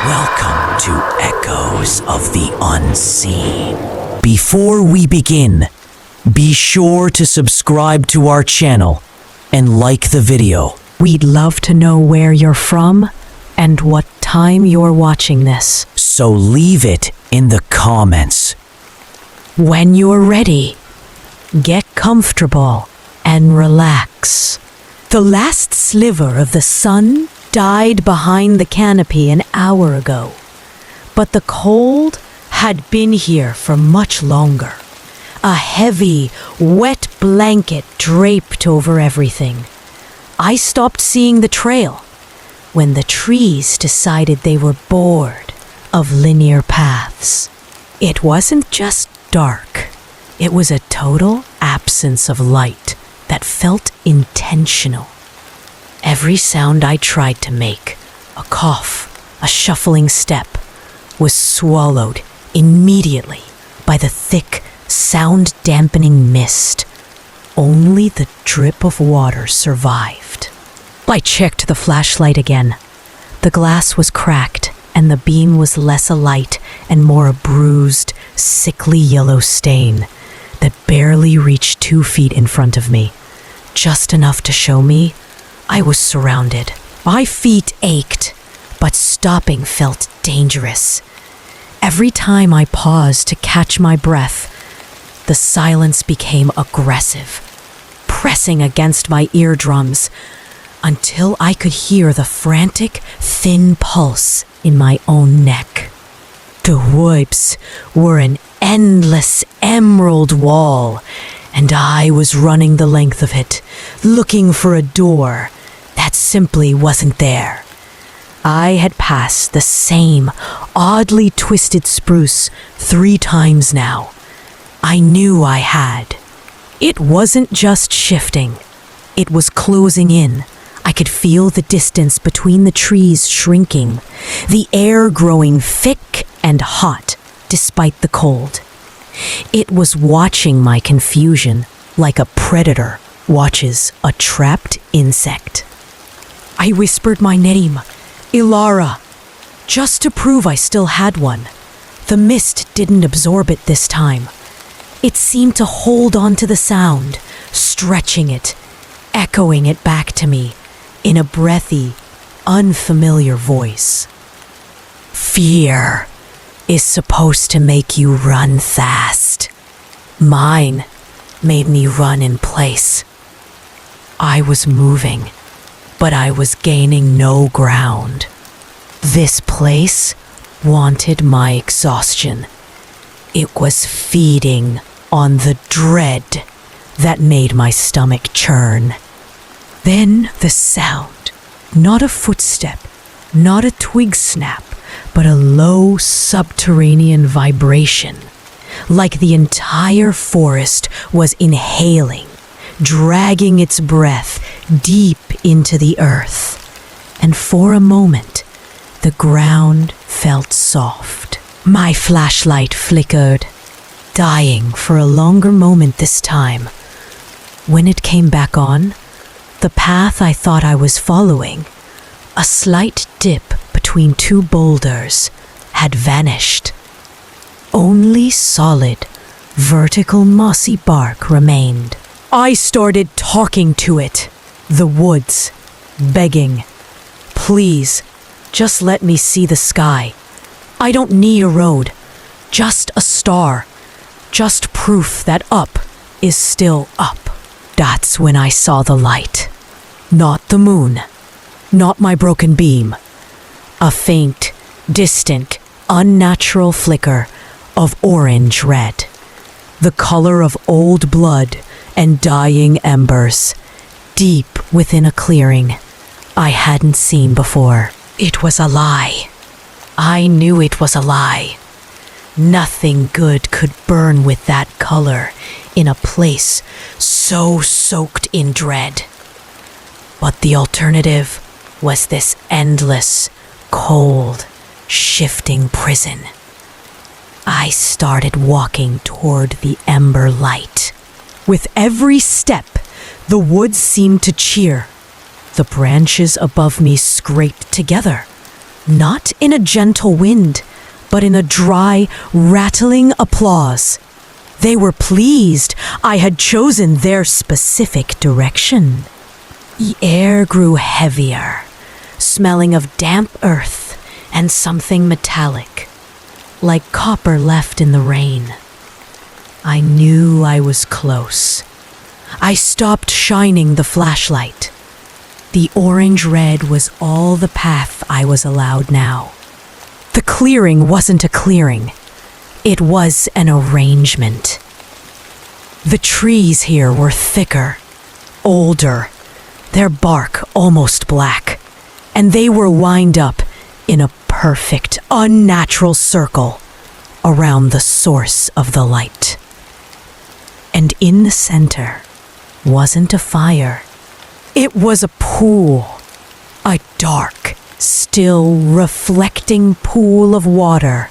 Welcome to Echoes of the Unseen. Before we begin, be sure to subscribe to our channel and like the video. We'd love to know where you're from and what time you're watching this. So leave it in the comments. When you're ready, get comfortable and relax. The last sliver of the sun died behind the canopy an hour ago, but the cold had been here for much longer. A heavy, wet blanket draped over everything. I stopped seeing the trail when the trees decided they were bored of linear paths. It wasn't just dark. It was a total absence of light that felt intentional. Every sound I tried to make, a cough, a shuffling step, was swallowed immediately by the thick, sound-dampening mist. Only the drip of water survived. I checked the flashlight again. The glass was cracked, and the beam was less alight and more a bruised, sickly yellow stain that barely reached 2 feet in front of me, just enough to show me I was surrounded. My feet ached, but stopping felt dangerous. Every time I paused to catch my breath, the silence became aggressive, pressing against my eardrums until I could hear the frantic, thin pulse in my own neck. The woods were an endless emerald wall, and I was running the length of it, looking for a door that simply wasn't there. I had passed the same oddly twisted spruce 3 times now. I knew I had. It wasn't just shifting. It was closing in. I could feel the distance between the trees shrinking, the air growing thick and hot despite the cold. It was watching my confusion like a predator watches a trapped insect. I whispered my name, Ilara, just to prove I still had one. The mist didn't absorb it this time. It seemed to hold on to the sound, stretching it, echoing it back to me in a breathy, unfamiliar voice. Fear is supposed to make you run fast. Mine made me run in place. I was moving, but I was gaining no ground. This place wanted my exhaustion. It was feeding on the dread that made my stomach churn. Then the sound, not a footstep, not a twig snap, but a low subterranean vibration, like the entire forest was inhaling, dragging its breath deep into the earth. And for a moment, the ground felt soft. My flashlight flickered, dying for a longer moment this time. When it came back on, the path I thought I was following, a slight dip between 2 boulders, had vanished. Only solid, vertical mossy bark remained. I started talking to it, the woods, begging, "Please, just let me see the sky. I don't need a road, just a star, just proof that up is still up." That's when I saw the light. Not the moon, not my broken beam. A faint, distant, unnatural flicker of orange red. The color of old blood and dying embers, deep within a clearing I hadn't seen before. It was a lie. I knew it was a lie. Nothing good could burn with that color in a place so soaked in dread. But the alternative was this endless, cold, shifting prison. I started walking toward the ember light. With every step, the woods seemed to cheer. The branches above me scraped together. not in a gentle wind, but in a dry, rattling applause. They were pleased I had chosen their specific direction. The air grew heavier, smelling of damp earth and something metallic, like copper left in the rain. I knew I was close. I stopped shining the flashlight. The orange-red was all the path I was allowed now. The clearing wasn't a clearing. It was an arrangement. The trees here were thicker, older, their bark almost black, and they were lined up in a perfect, unnatural circle around the source of the light. And in the center wasn't a fire. It was a pool, a dark, still reflecting pool of water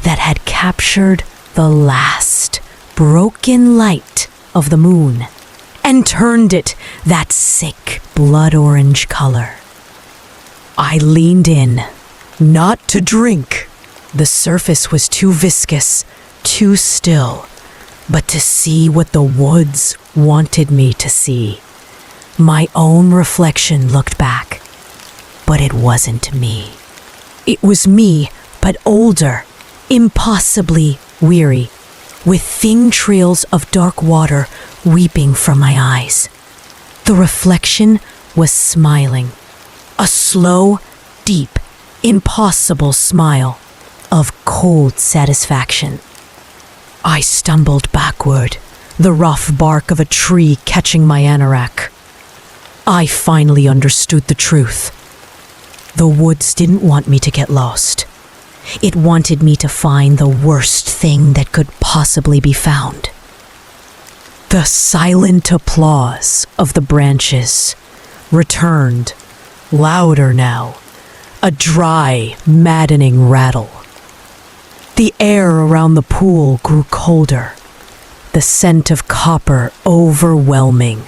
that had captured the last broken light of the moon and turned it that sick blood orange color. I leaned in, not to drink. The surface was too viscous, too still, but to see what the woods wanted me to see. My own reflection looked back, but it wasn't me. It was me, but older, impossibly weary, with thin trails of dark water weeping from my eyes. The reflection was smiling, a slow, deep, impossible smile of cold satisfaction. I stumbled backward, the rough bark of a tree catching my anorak. I finally understood the truth. The woods didn't want me to get lost. It wanted me to find the worst thing that could possibly be found. The silent applause of the branches returned, louder now, a dry, maddening rattle. The air around the pool grew colder, the scent of copper overwhelming.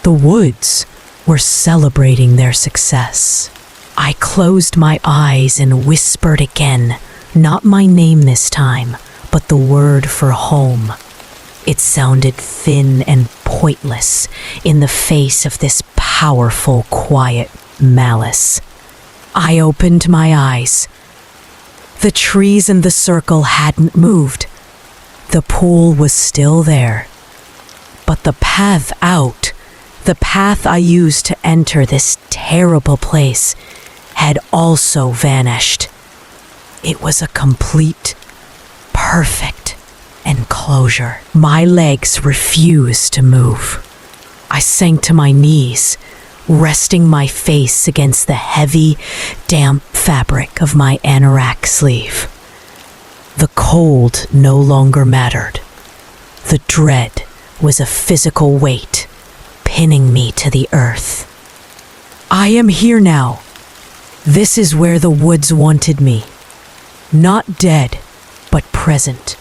The woods were celebrating their success. I closed my eyes and whispered again, not my name this time, but the word for home. It sounded thin and pointless in the face of this powerful, quiet malice. I opened my eyes. The trees in the circle hadn't moved. The pool was still there. But the path out, the path I used to enter this terrible place, had also vanished. It was a complete, perfect enclosure. My legs refused to move. I sank to my knees, resting my face against the heavy, damp fabric of my anorak sleeve. The cold no longer mattered. The dread was a physical weight, pinning me to the earth. I am here now. This is where the woods wanted me. Not dead, but present.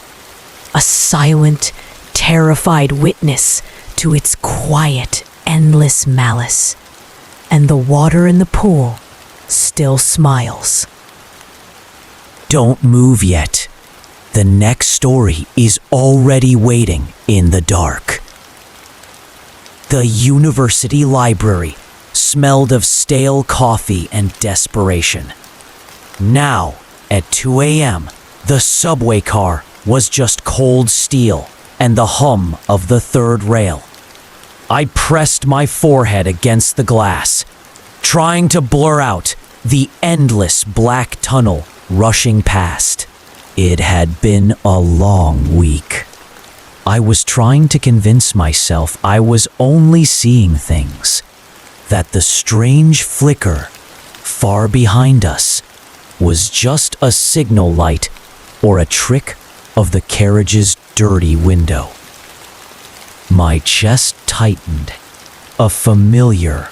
A silent, terrified witness to its quiet, endless malice. And the water in the pool still smiles. Don't move yet. The next story is already waiting in the dark. The university library smelled of stale coffee and desperation. Now, at 2 a.m., the subway car was just cold steel and the hum of the third rail. I pressed my forehead against the glass, trying to blur out the endless black tunnel rushing past. It had been a long week. I was trying to convince myself I was only seeing things, that the strange flicker far behind us was just a signal light or a trick of the carriage's dirty window. My chest tightened. A familiar,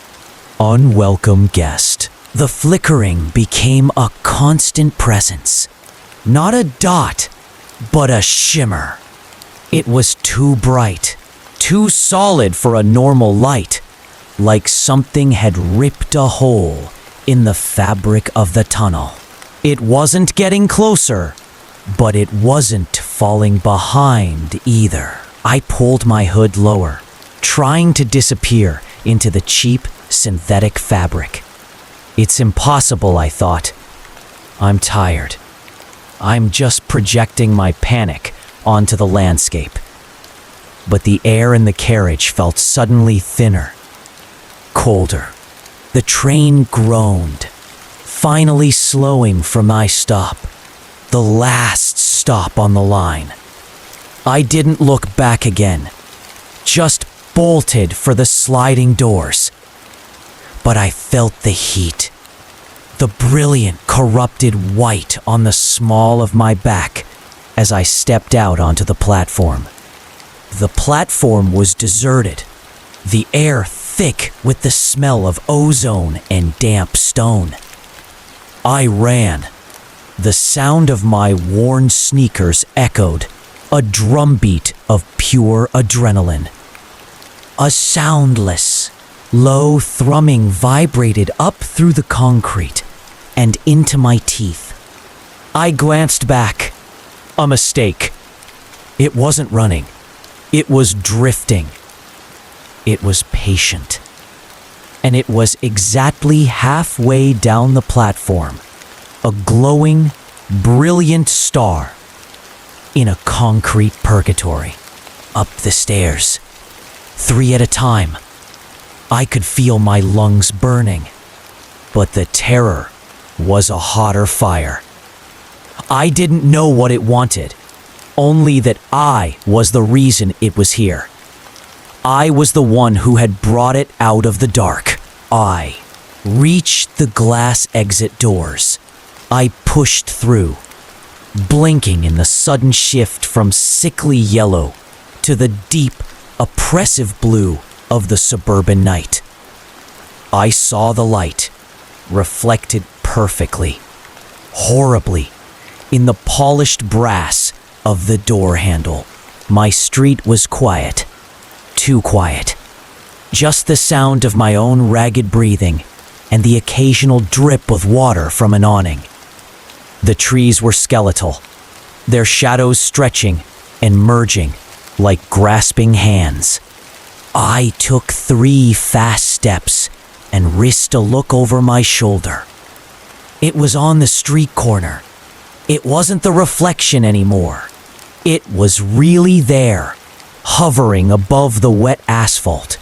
unwelcome guest. The flickering became a constant presence. Not a dot, but a shimmer. It was too bright, too solid for a normal light, like something had ripped a hole in the fabric of the tunnel. It wasn't getting closer, but it wasn't falling behind either. I pulled my hood lower, trying to disappear into the cheap synthetic fabric. It's impossible, I thought. I'm tired. I'm just projecting my panic onto the landscape. But the air in the carriage felt suddenly thinner, colder. The train groaned, finally slowing for my stop, the last stop on the line. I didn't look back again, just bolted for the sliding doors. But I felt the heat, the brilliant, corrupted white on the small of my back as I stepped out onto the platform. The platform was deserted, the air thick with the smell of ozone and damp stone. I ran. The sound of my worn sneakers echoed, a drumbeat of pure adrenaline. A soundless, low thrumming vibrated up through the concrete and into my teeth. I glanced back. A mistake. It wasn't running. It was drifting. It was patient. And it was exactly halfway down the platform, a glowing, brilliant star in a concrete purgatory. Up the stairs, 3 at a time. I could feel my lungs burning, but the terror was a hotter fire. I didn't know what it wanted, only that I was the reason it was here. I was the one who had brought it out of the dark. I reached the glass exit doors. I pushed through, blinking in the sudden shift from sickly yellow to the deep, oppressive blue of the suburban night. I saw the light, reflected perfectly, horribly, in the polished brass of the door handle. My street was quiet, too quiet. Just the sound of my own ragged breathing and the occasional drip of water from an awning. The trees were skeletal, their shadows stretching and merging like grasping hands. I took 3 fast steps and risked a look over my shoulder. It was on the street corner. It wasn't the reflection anymore. It was really there, hovering above the wet asphalt,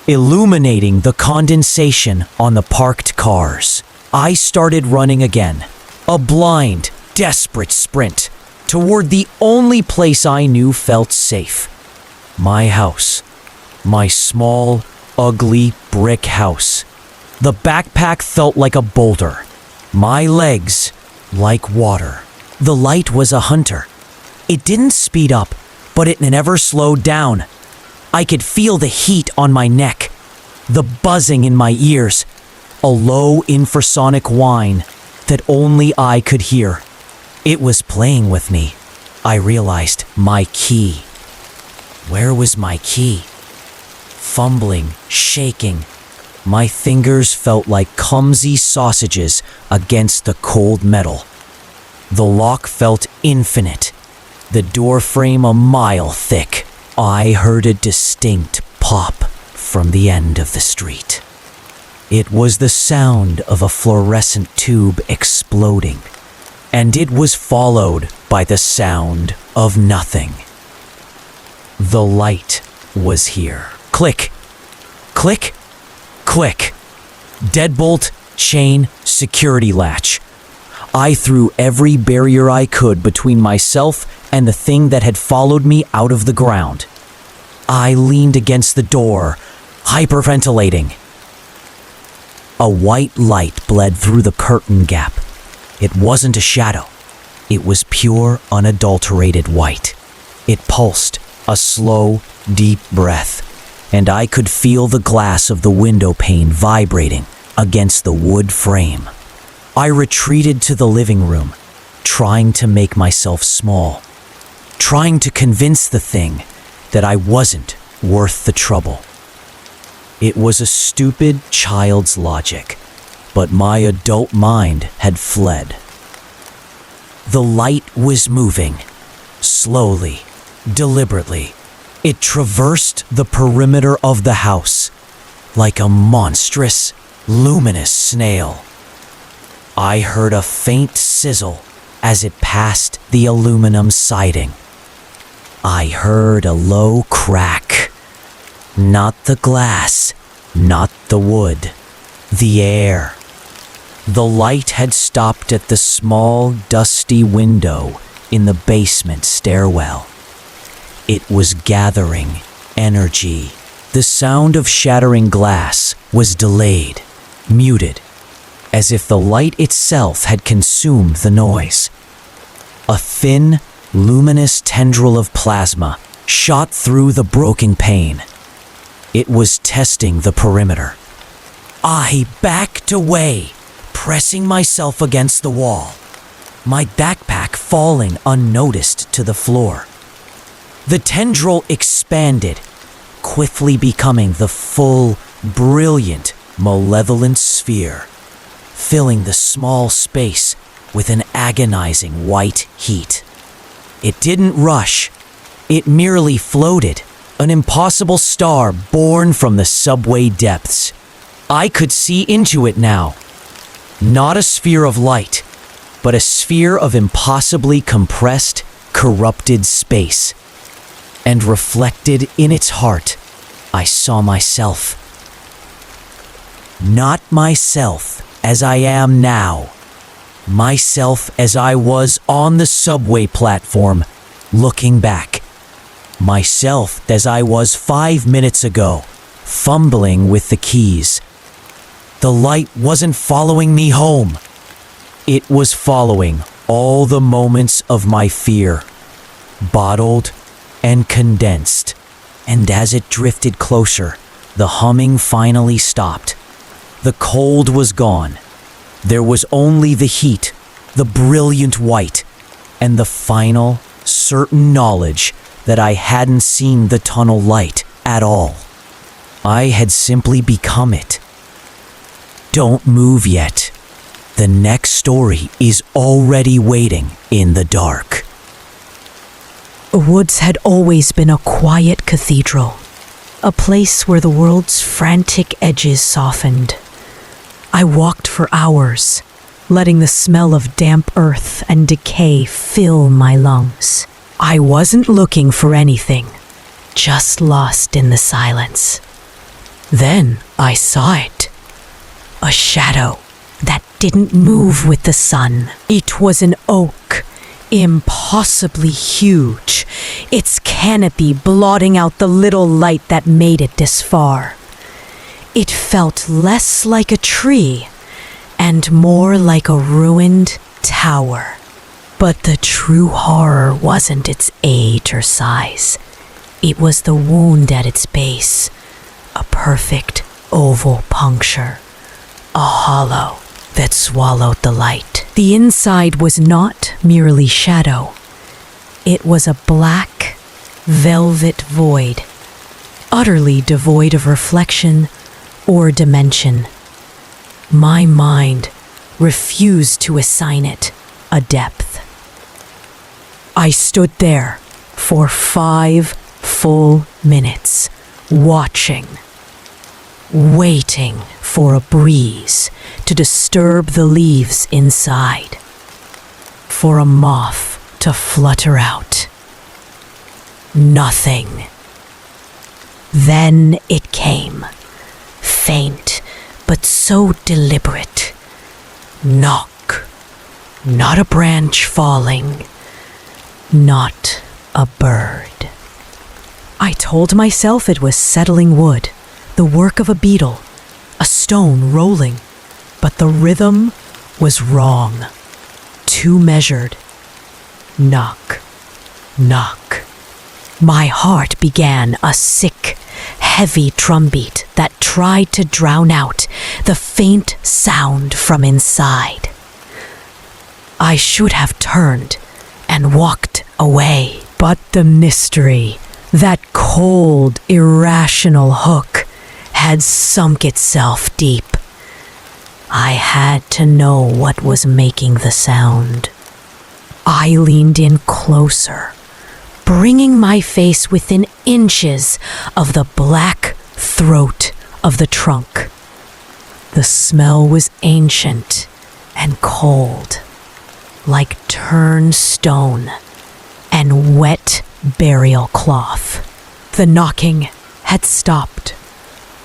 illuminating the condensation on the parked cars. I started running again, a blind, desperate sprint toward the only place I knew felt safe. My house. My small, ugly brick house. The backpack felt like a boulder. My legs like water. The light was a hunter. It didn't speed up, but it never slowed down. I could feel the heat on my neck, the buzzing in my ears, a low infrasonic whine that only I could hear. It was playing with me. I realized my key. Where was my key? Fumbling, shaking, my fingers felt like clumsy sausages against the cold metal. The lock felt infinite, the door frame a mile thick. I heard a distinct pop from the end of the street. It was the sound of a fluorescent tube exploding, and it was followed by the sound of nothing. The light was here. Click, click, click. Deadbolt, chain, security latch. I threw every barrier I could between myself and the thing that had followed me out of the ground. I leaned against the door, hyperventilating. A white light bled through the curtain gap. It wasn't a shadow. It was pure, unadulterated white. It pulsed, a slow, deep breath, and I could feel the glass of the window pane vibrating against the wood frame. I retreated to the living room, trying to make myself small, trying to convince the thing that I wasn't worth the trouble. It was a stupid child's logic, but my adult mind had fled. The light was moving, slowly, deliberately. It traversed the perimeter of the house like a monstrous, luminous snail. I heard a faint sizzle as it passed the aluminum siding. I heard a low crack. Not the glass, not the wood, the air. The light had stopped at the small, dusty window in the basement stairwell. It was gathering energy. The sound of shattering glass was delayed, muted, as if the light itself had consumed the noise. A thin, luminous tendril of plasma shot through the broken pane. It was testing the perimeter. I backed away, pressing myself against the wall, my backpack falling unnoticed to the floor. The tendril expanded, quickly becoming the full, brilliant, malevolent sphere, filling the small space with an agonizing white heat. It didn't rush. It merely floated, an impossible star born from the subway depths. I could see into it now. Not a sphere of light, but a sphere of impossibly compressed, corrupted space. And reflected in its heart, I saw myself. Not myself as I am now. Myself as I was on the subway platform, looking back. Myself as I was 5 minutes ago, fumbling with the keys. The light wasn't following me home. It was following all the moments of my fear, bottled and condensed, and as it drifted closer, the humming finally stopped. The cold was gone. There was only the heat, the brilliant white, and the final, certain knowledge that I hadn't seen the tunnel light at all. I had simply become it. Don't move yet. The next story is already waiting in the dark. Woods had always been a quiet cathedral, a place where the world's frantic edges softened. I walked for hours, letting the smell of damp earth and decay fill my lungs. I wasn't looking for anything, just lost in the silence. Then I saw it. A shadow that didn't move with the sun. It was an oak, impossibly huge, its canopy blotting out the little light that made it this far. It felt less like a tree and more like a ruined tower. But the true horror wasn't its age or size. It was the wound at its base, a perfect oval puncture, a hollow that swallowed the light. The inside was not merely shadow. It was a black, velvet void, utterly devoid of reflection or dimension. My mind refused to assign it a depth. I stood there for 5 full minutes, watching, waiting for a breeze to disturb the leaves inside, for a moth to flutter out. Nothing. Then it came, faint but so deliberate. Knock. Not a branch falling, not a bird. I told myself it was settling wood, the work of a beetle, a stone rolling, but the rhythm was wrong, too measured. Knock, knock. My heart began a sick, heavy drumbeat that tried to drown out the faint sound from inside. I should have turned and walked away, but the mystery, that cold, irrational hook, had sunk itself deep. I had to know what was making the sound. I leaned in closer, bringing my face within inches of the black throat of the trunk. The smell was ancient and cold, like turned stone and wet burial cloth. The knocking had stopped.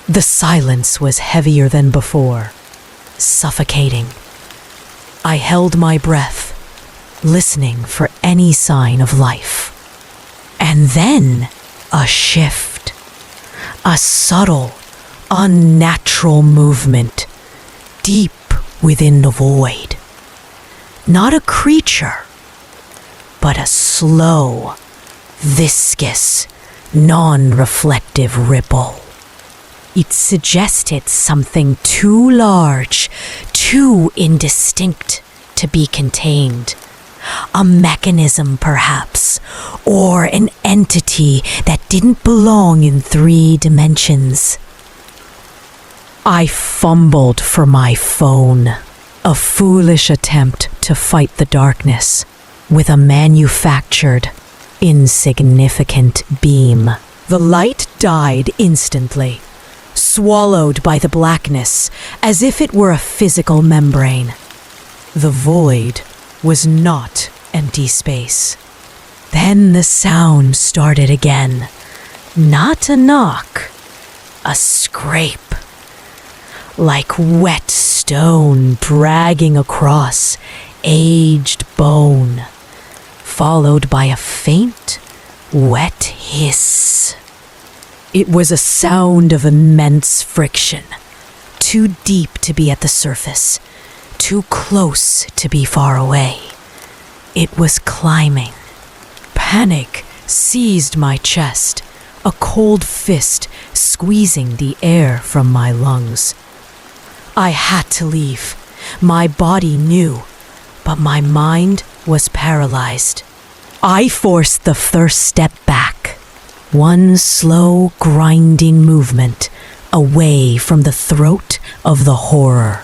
The silence was heavier than before, suffocating. I held my breath, listening for any sign of life. And then a shift, a subtle, unnatural movement deep within the void. Not a creature, but a slow, viscous, non-reflective ripple. It suggested something too large, too indistinct to be contained. A mechanism, perhaps, or an entity that didn't belong in 3 dimensions. I fumbled for my phone, a foolish attempt to fight the darkness with a manufactured, insignificant beam. The light died instantly, swallowed by the blackness as if it were a physical membrane. The void was not empty space. Then the sound started again. Not a knock, a scrape. Like wet stone dragging across aged bone, followed by a faint, wet hiss. It was a sound of immense friction, too deep to be at the surface, too close to be far away. It was climbing. Panic seized my chest, a cold fist squeezing the air from my lungs. I had to leave. My body knew, but my mind was paralyzed. I forced the first step back, one slow, grinding movement away from the throat of the horror.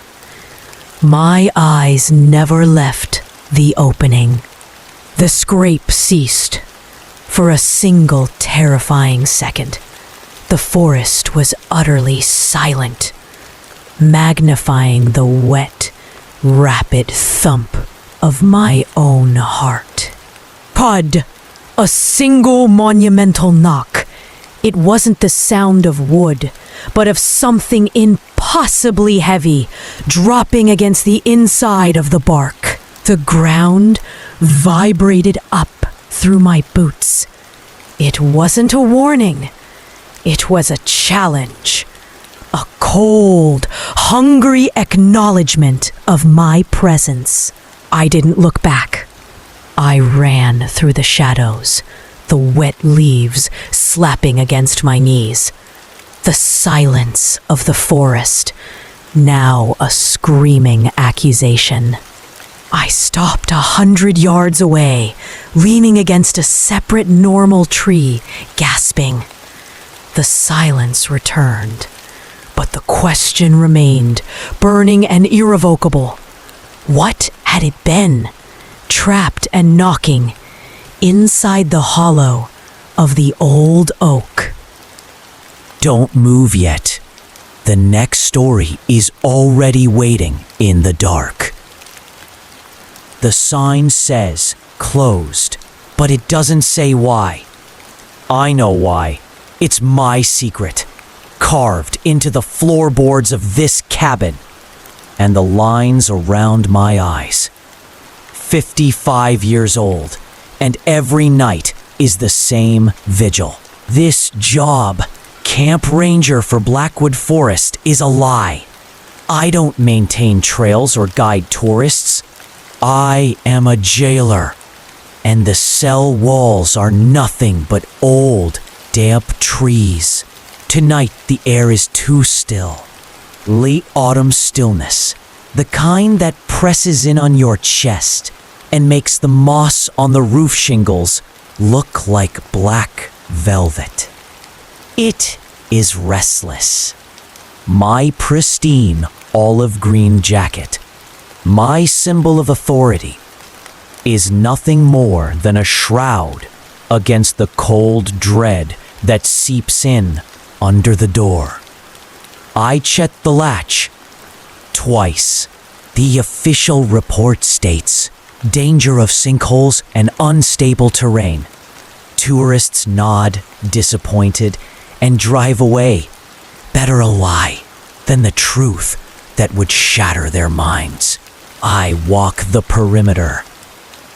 My eyes never left the opening. The scrape ceased. For a single terrifying second, the forest was utterly silent, magnifying the wet, rapid thump of my own heart. Thud! A single monumental knock. It wasn't the sound of wood, but of something impossibly heavy dropping against the inside of the bark. The ground vibrated up through my boots. It wasn't a warning. It was a challenge. A cold, hungry acknowledgement of my presence. I didn't look back. I ran through the shadows, the wet leaves slapping against my knees. The silence of the forest, now a screaming accusation. I stopped 100 yards away, leaning against a separate normal tree, gasping. The silence returned, but the question remained, burning and irrevocable. What had it been, trapped and knocking, inside the hollow of the old oak? Don't move yet. The next story is already waiting in the dark. The sign says closed, but it doesn't say why. I know why. It's my secret, carved into the floorboards of this cabin and the lines around my eyes. 55 years old, and every night is the same vigil. This job, camp ranger for Blackwood Forest, is a lie. I don't maintain trails or guide tourists. I am a jailer, and the cell walls are nothing but old, damp trees. Tonight the air is too still. Late autumn stillness, the kind that presses in on your chest and makes the moss on the roof shingles look like black velvet. It is restless. my pristine olive green jacket, my symbol of authority, is nothing more than a shroud against the cold dread that seeps in under the door. I checked the latch twice. The official report states danger of sinkholes and unstable terrain. Tourists nod, disappointed, and drive away. Better a lie than the truth that would shatter their minds. I walk the perimeter.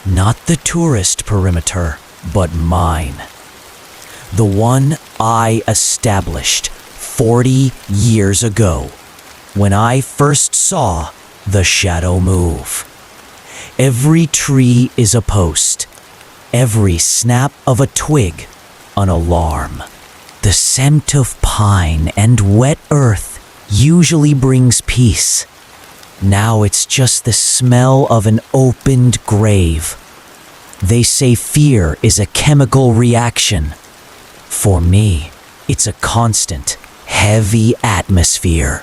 Not the tourist perimeter, but mine. The one I established 40 years ago when I first saw the shadow move. Every tree is a post. Every snap of a twig, an alarm. The scent of pine and wet earth usually brings peace. Now it's just the smell of an opened grave. They say fear is a chemical reaction. For me, it's a constant, heavy atmosphere.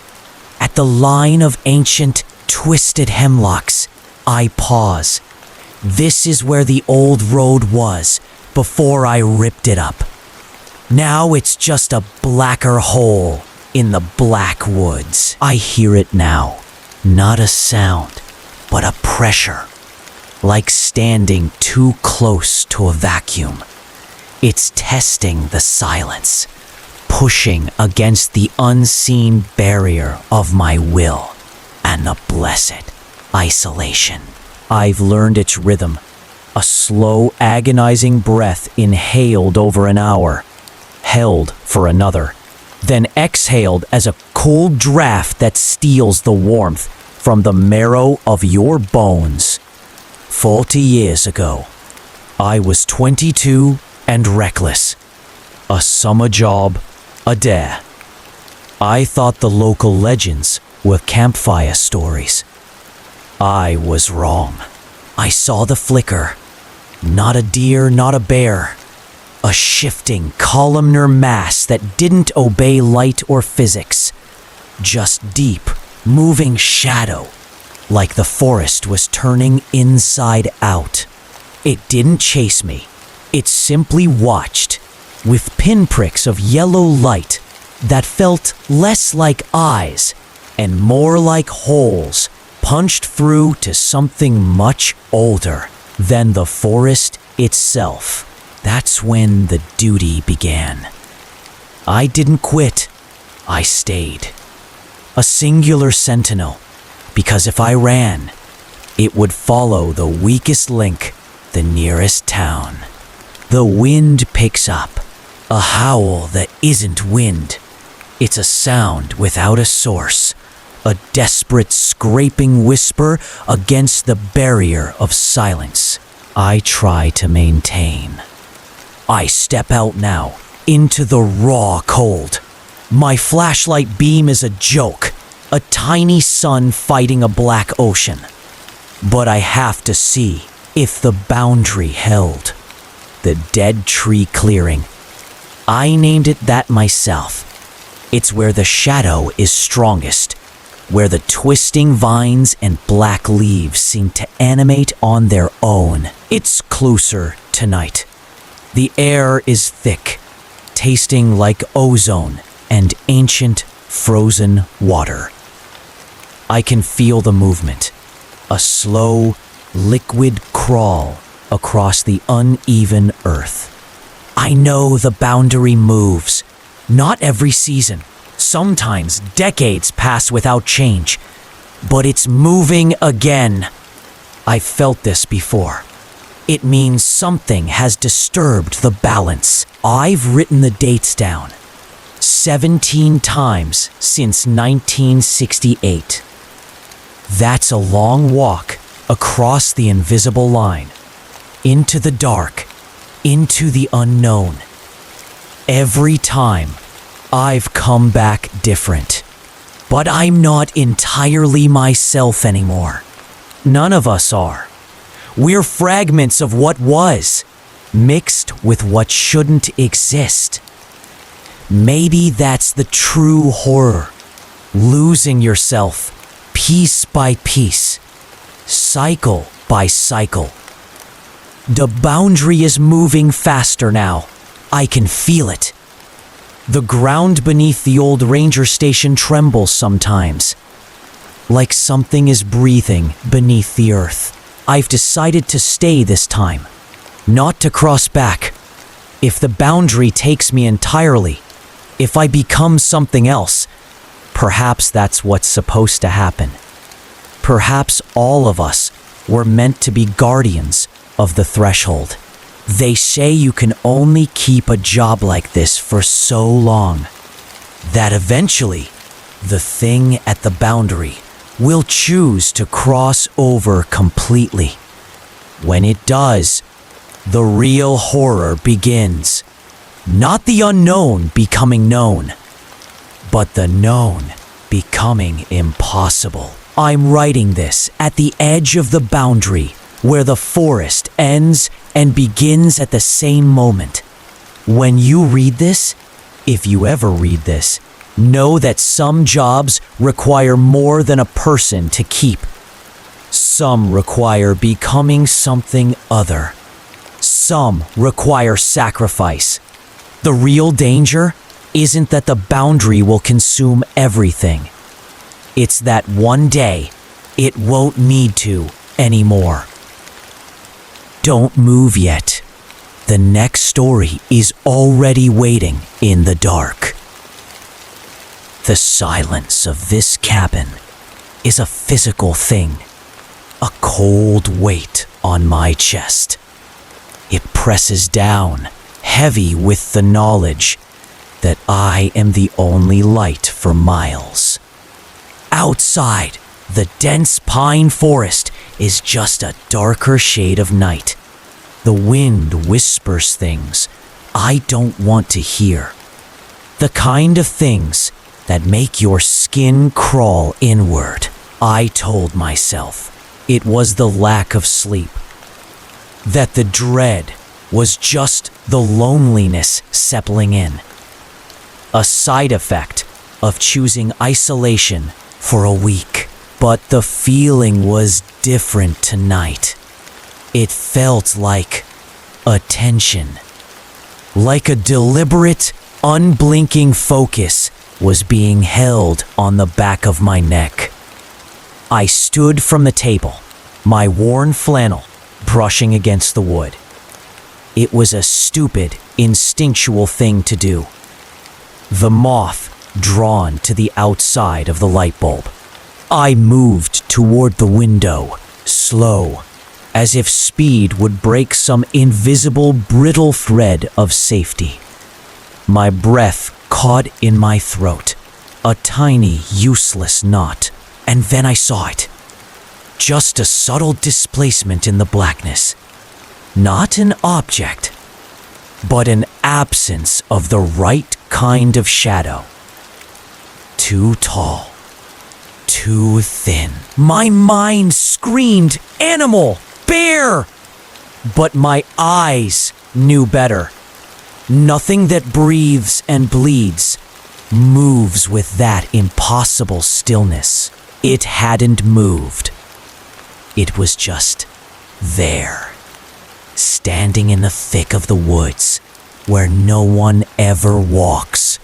At the line of ancient, twisted hemlocks, I pause. This is where the old road was before I ripped it up. Now it's just a blacker hole in the black woods. I hear it now. Not a sound, but a pressure. Like standing too close to a vacuum. It's testing the silence, pushing against the unseen barrier of my will and the blessed isolation. I've learned its rhythm, a slow, agonizing breath inhaled over an hour, held for another, then exhaled as a cold draft that steals the warmth from the marrow of your bones. 40 years ago, I was 22 and reckless. A summer job, a day. I thought the local legends were campfire stories. I was wrong. I saw the flicker. Not a deer, not a bear. A shifting, columnar mass that didn't obey light or physics. Just deep, moving shadow, like the forest was turning inside out. It didn't chase me. It simply watched, with pinpricks of yellow light that felt less like eyes and more like holes punched through to something much older than the forest itself. That's when the duty began. I didn't quit. I stayed. A singular sentinel, because if I ran, it would follow the weakest link, the nearest town. The wind picks up, a howl that isn't wind. It's a sound without a source, a desperate scraping whisper against the barrier of silence I try to maintain. I step out now, into the raw cold. My flashlight beam is a joke, a tiny sun fighting a black ocean. But I have to see if the boundary held. The dead tree clearing. I named it that myself. It's where the shadow is strongest, where the twisting vines and black leaves seem to animate on their own. It's closer tonight. The air is thick, tasting like ozone and ancient frozen water. I can feel the movement, a slow, liquid crawl across the uneven earth. I know the boundary moves, not every season. Sometimes decades pass without change, but it's moving again. I've felt this before. It means something has disturbed the balance. I've written the dates down. 17 times since 1968. That's a long walk across the invisible line, into the dark, into the unknown. Every time, I've come back different. But I'm not entirely myself anymore. None of us are. We're fragments of what was, mixed with what shouldn't exist. Maybe that's the true horror. losing yourself piece by piece, cycle by cycle. The boundary is moving faster now. I can feel it. The ground beneath the old ranger station trembles sometimes, like something is breathing beneath the earth. I've decided to stay this time, not to cross back. If the boundary takes me entirely, if I become something else, perhaps that's what's supposed to happen. Perhaps all of us were meant to be guardians of the threshold. They say you can only keep a job like this for so long, that eventually the thing at the boundary will choose to cross over completely. When it does, the real horror begins. Not the unknown becoming known, but the known becoming impossible. I'm writing this at the edge of the boundary, where the forest ends and begins at the same moment. When you read this, if you ever read this, know that some jobs require more than a person to keep. Some require becoming something other. Some require sacrifice. The real danger isn't that the boundary will consume everything. It's that one day it won't need to anymore. Don't move yet. The next story is already waiting in the dark. The silence of this cabin is a physical thing, a cold weight on my chest. It presses down, heavy with the knowledge that I am the only light for miles. Outside, the dense pine forest is just a darker shade of night. The wind whispers things I don't want to hear. The kind of things that make your skin crawl inward. I told myself it was the lack of sleep, that the dread was just the loneliness settling in, a side effect of choosing isolation for a week. But the feeling was different tonight. It felt like attention, like a deliberate, unblinking focus was being held on the back of my neck. I stood from the table, my worn flannel brushing against the wood. It was a stupid, instinctual thing to do. The moth drawn to the outside of the light bulb. I moved toward the window, slow, as if speed would break some invisible, brittle thread of safety. My breath caught in my throat, a tiny, useless knot, and then I saw it. Just a subtle displacement in the blackness. Not an object, but an absence of the right kind of shadow. Too tall, too thin. My mind screamed, "Animal! Bear!" But my eyes knew better. Nothing that breathes and bleeds moves with that impossible stillness. It hadn't moved. It was just there, standing in the thick of the woods, where no one ever walks,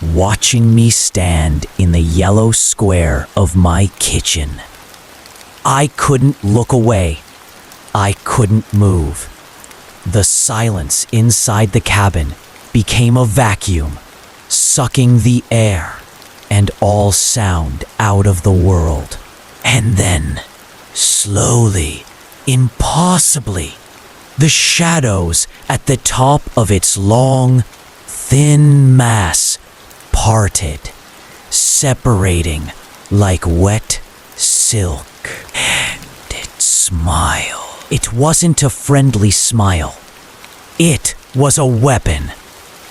watching me stand in the yellow square of my kitchen. I couldn't look away. I couldn't move. The silence inside the cabin became a vacuum, sucking the air and all sound out of the world. And then, slowly, impossibly, the shadows at the top of its long, thin mass parted, separating like wet silk. And it smiled. It wasn't a friendly smile. It was a weapon,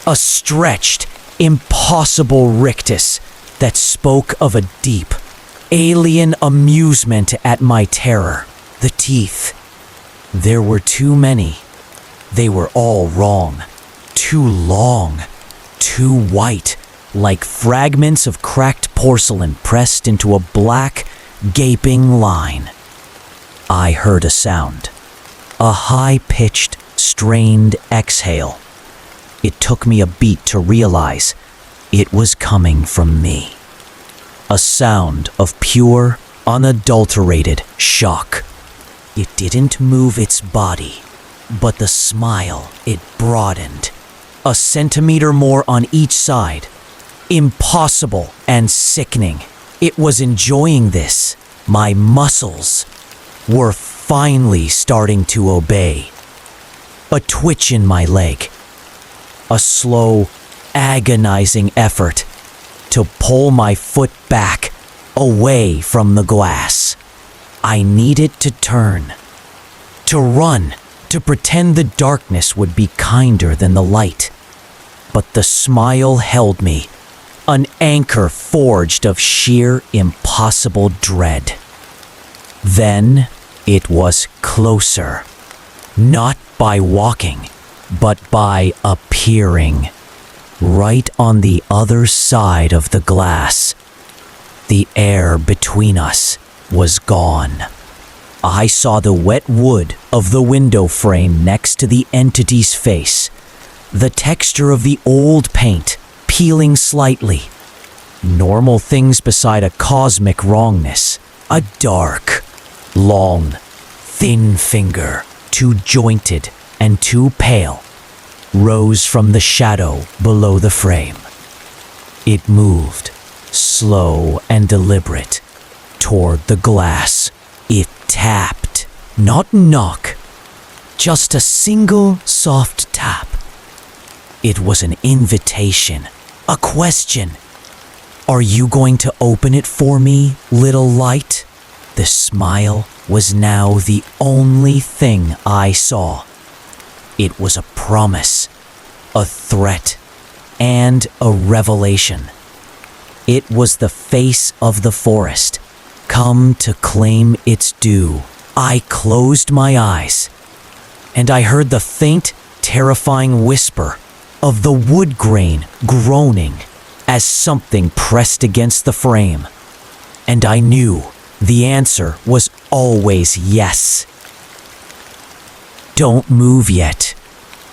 a stretched, impossible rictus that spoke of a deep, alien amusement at my terror. The teeth. There were too many. They were all wrong. Too long. Too white, like fragments of cracked porcelain pressed into a black, gaping line. I heard a sound, a high-pitched, strained exhale. It took me a beat to realize it was coming from me. A sound of pure, unadulterated shock. It didn't move its body, but the smile, it broadened. A centimeter more on each side. Impossible and sickening. It was enjoying this. My muscles were finally starting to obey. A twitch in my leg. A slow, agonizing effort to pull my foot back, away from the glass. I needed to turn, to run, to pretend the darkness would be kinder than the light. But the smile held me, an anchor forged of sheer, impossible dread. Then it was closer, not by walking, but by appearing, right on the other side of the glass. The air between us was gone. I saw the wet wood of the window frame next to the entity's face, the texture of the old paint peeling slightly. Normal things beside a cosmic wrongness. A dark, long, thin finger, too jointed and too pale, rose from the shadow below the frame. It moved, slow and deliberate, toward the glass. It tapped, not knock, just a single soft tap. It was an invitation, a question. Are you going to open it for me, little light? The smile was now the only thing I saw. It was a promise, a threat, and a revelation. It was the face of the forest, come to claim its due. I closed my eyes, and I heard the faint, terrifying whisper of the wood grain groaning as something pressed against the frame. And I knew the answer was always yes. Don't move yet.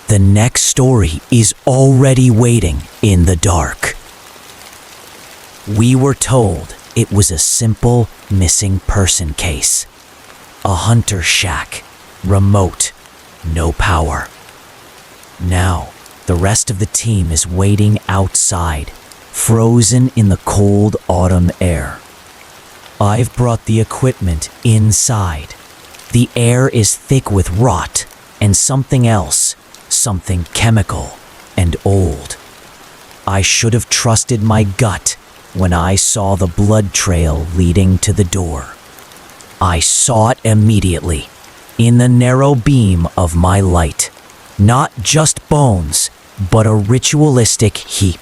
The next story is already waiting in the dark. We were told it was a simple missing person case. A hunter shack, remote, no power. Now, the rest of the team is waiting outside, frozen in the cold autumn air. I've brought the equipment inside. The air is thick with rot and something else, something chemical and old. I should have trusted my gut when I saw the blood trail leading to the door. I saw it immediately, in the narrow beam of my light. Not just bones, but a ritualistic heap.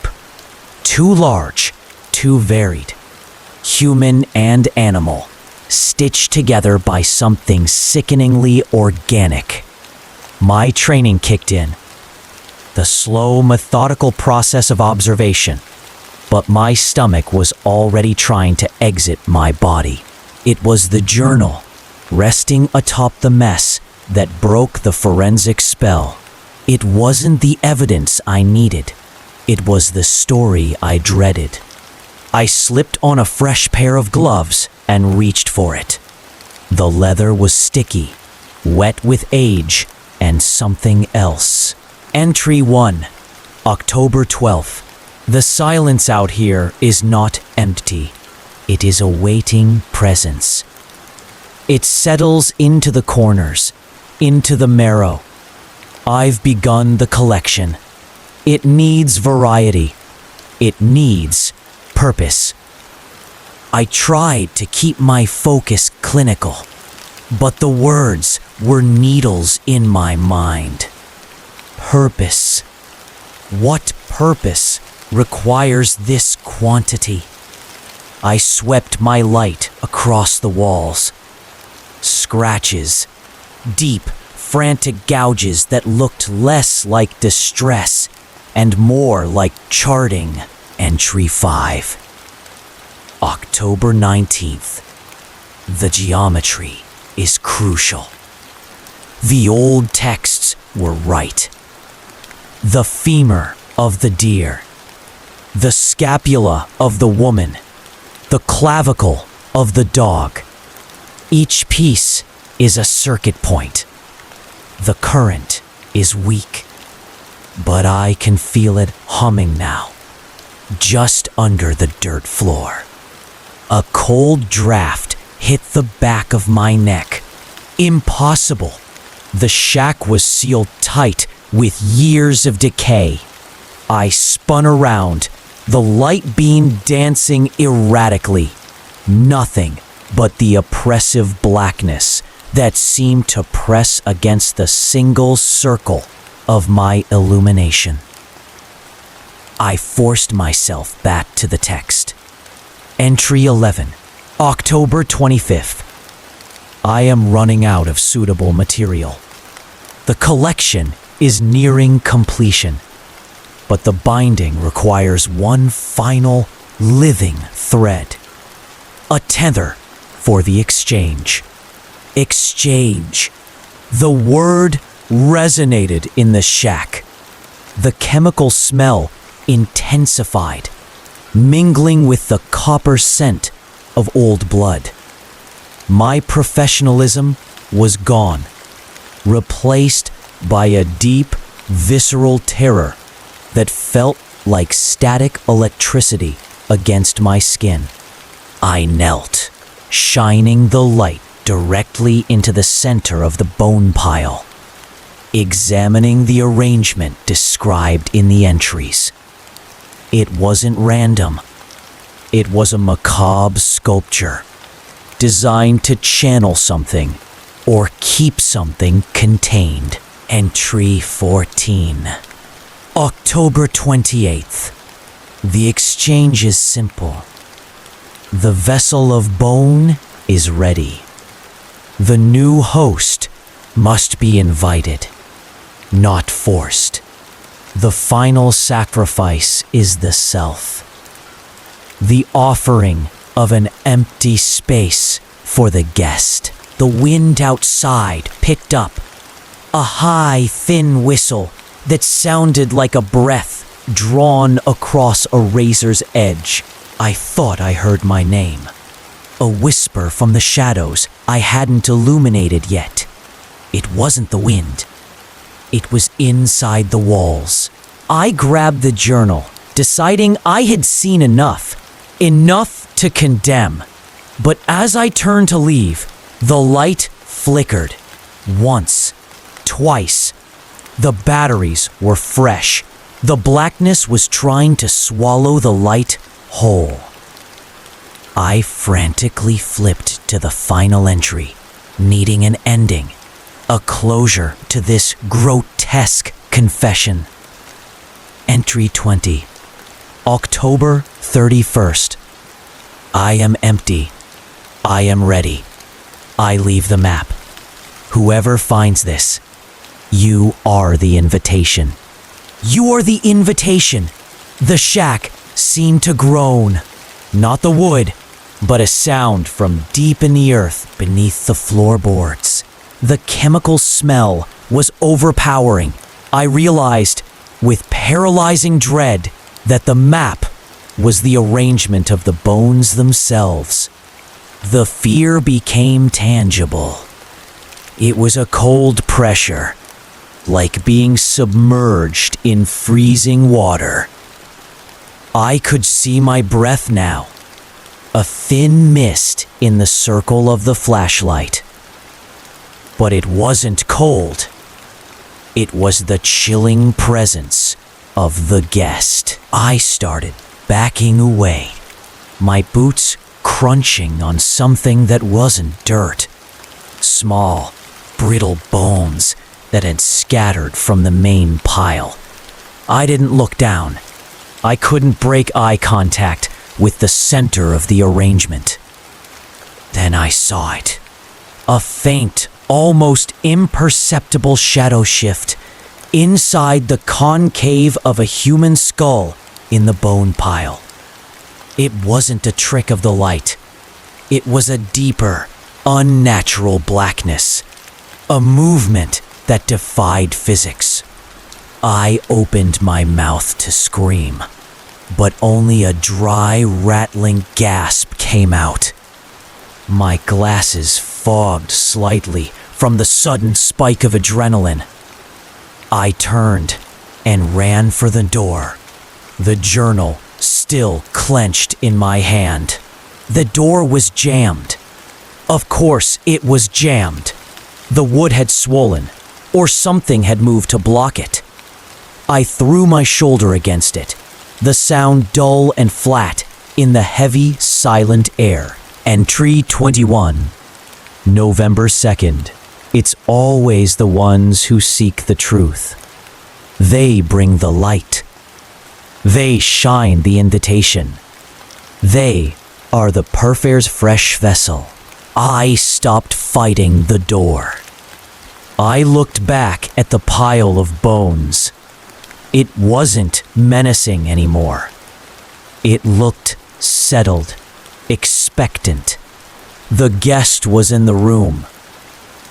Too large, too varied. Human and animal, stitched together by something sickeningly organic. My training kicked in. The slow, methodical process of observation. But my stomach was already trying to exit my body. It was the journal, resting atop the mess, that broke the forensic spell. It wasn't the evidence I needed. It was the story I dreaded. I slipped on a fresh pair of gloves and reached for it. The leather was sticky, wet with age and something else. Entry 1, October 12th. The silence out here is not empty. It is a waiting presence. It settles into the corners, into the marrow. I've begun the collection. It needs variety. It needs purpose. I tried to keep my focus clinical, but the words were needles in my mind. Purpose. What purpose requires this quantity? I swept my light across the walls. Scratches, deep, frantic gouges that looked less like distress and more like charting. Entry 5. October 19th. The geometry is crucial. The old texts were right. The femur of the deer, the scapula of the woman, the clavicle of the dog. Each piece is a circuit point. The current is weak, but I can feel it humming now, just under the dirt floor. A cold draft hit the back of my neck. Impossible. The shack was sealed tight with years of decay. I spun around, the light beam dancing erratically. Nothing but the oppressive blackness that seemed to press against the single circle of my illumination. I forced myself back to the text. Entry 11, October 25th. I am running out of suitable material. The collection is nearing completion, but the binding requires one final living thread. A tether for the exchange. Exchange. The word resonated in the shack. The chemical smell intensified, mingling with the copper scent of old blood. My professionalism was gone, replaced by a deep, visceral terror that felt like static electricity against my skin. I knelt, shining the light directly into the center of the bone pile, examining the arrangement described in the entries. It wasn't random. It was a macabre sculpture, designed to channel something or keep something contained. Entry 14. October 28th. The exchange is simple. The vessel of bone is ready. The new host must be invited, not forced. The final sacrifice is the self. The offering of an empty space for the guest. The wind outside picked up a high, thin whistle that sounded like a breath drawn across a razor's edge. I thought I heard my name. A whisper from the shadows I hadn't illuminated yet. It wasn't the wind. It was inside the walls. I grabbed the journal, deciding I had seen enough to condemn. But as I turned to leave, the light flickered. Once, twice. The batteries were fresh. The blackness was trying to swallow the light whole. I frantically flipped to the final entry, needing an ending, a closure to this grotesque confession. Entry 20, October 31st. I am empty. I am ready. I leave the map. Whoever finds this, you are the invitation. You're the invitation. The shack seemed to groan. Not the wood, but a sound from deep in the earth beneath the floorboards. The chemical smell was overpowering. I realized, with paralyzing dread, that the map was the arrangement of the bones themselves. The fear became tangible. It was a cold pressure, like being submerged in freezing water. I could see my breath now, a thin mist in the circle of the flashlight. But it wasn't cold. It was the chilling presence of the guest. I started backing away, my boots crunching on something that wasn't dirt. Small, brittle bones that had scattered from the main pile. I didn't look down. I couldn't break eye contact with the center of the arrangement. Then I saw it. A faint, almost imperceptible shadow shift inside the concave of a human skull in the bone pile. It wasn't a trick of the light. It was a deeper, unnatural blackness. A movement that defied physics. I opened my mouth to scream, but only a dry, rattling gasp came out. My glasses fogged slightly from the sudden spike of adrenaline. I turned and ran for the door, the journal still clenched in my hand. The door was jammed. Of course, it was jammed. The wood had swollen, or something had moved to block it. I threw my shoulder against it, the sound dull and flat in the heavy, silent air. Entry 21. November 2nd. It's always the ones who seek the truth. They bring the light. They shine the invitation. They are the Purfair's fresh vessel. I stopped fighting the door. I looked back at the pile of bones. It wasn't menacing anymore. It looked settled, expectant. The guest was in the room,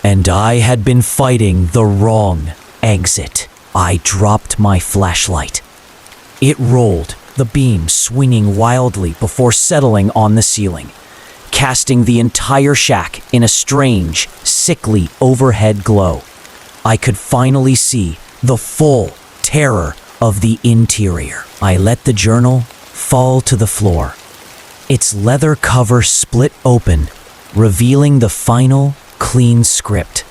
and I had been fighting the wrong exit. I dropped my flashlight. It rolled, the beam swinging wildly before settling on the ceiling, casting the entire shack in a strange, sickly overhead glow. I could finally see the full terror of the interior. I let the journal fall to the floor. Its leather cover split open, revealing the final, clean script.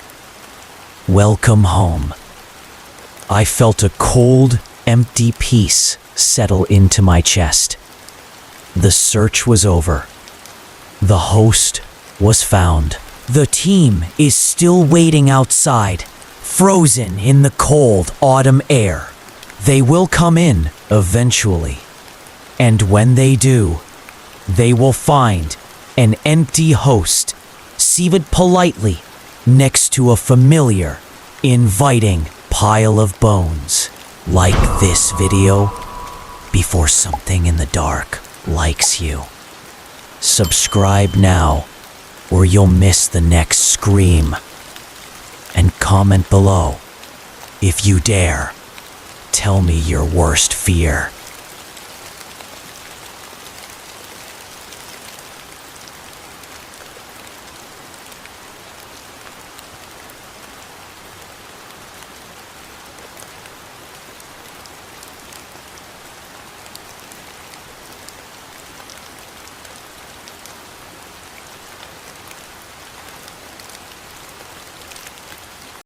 Welcome home. I felt a cold, empty peace settle into my chest. The search was over. The host was found. The team is still waiting outside, frozen in the cold autumn air. They will come in eventually. And when they do, they will find an empty host seated politely next to a familiar, inviting pile of bones. Like this video before something in the dark likes you. Subscribe now or you'll miss the next scream. And comment below if you dare. Tell me your worst fear.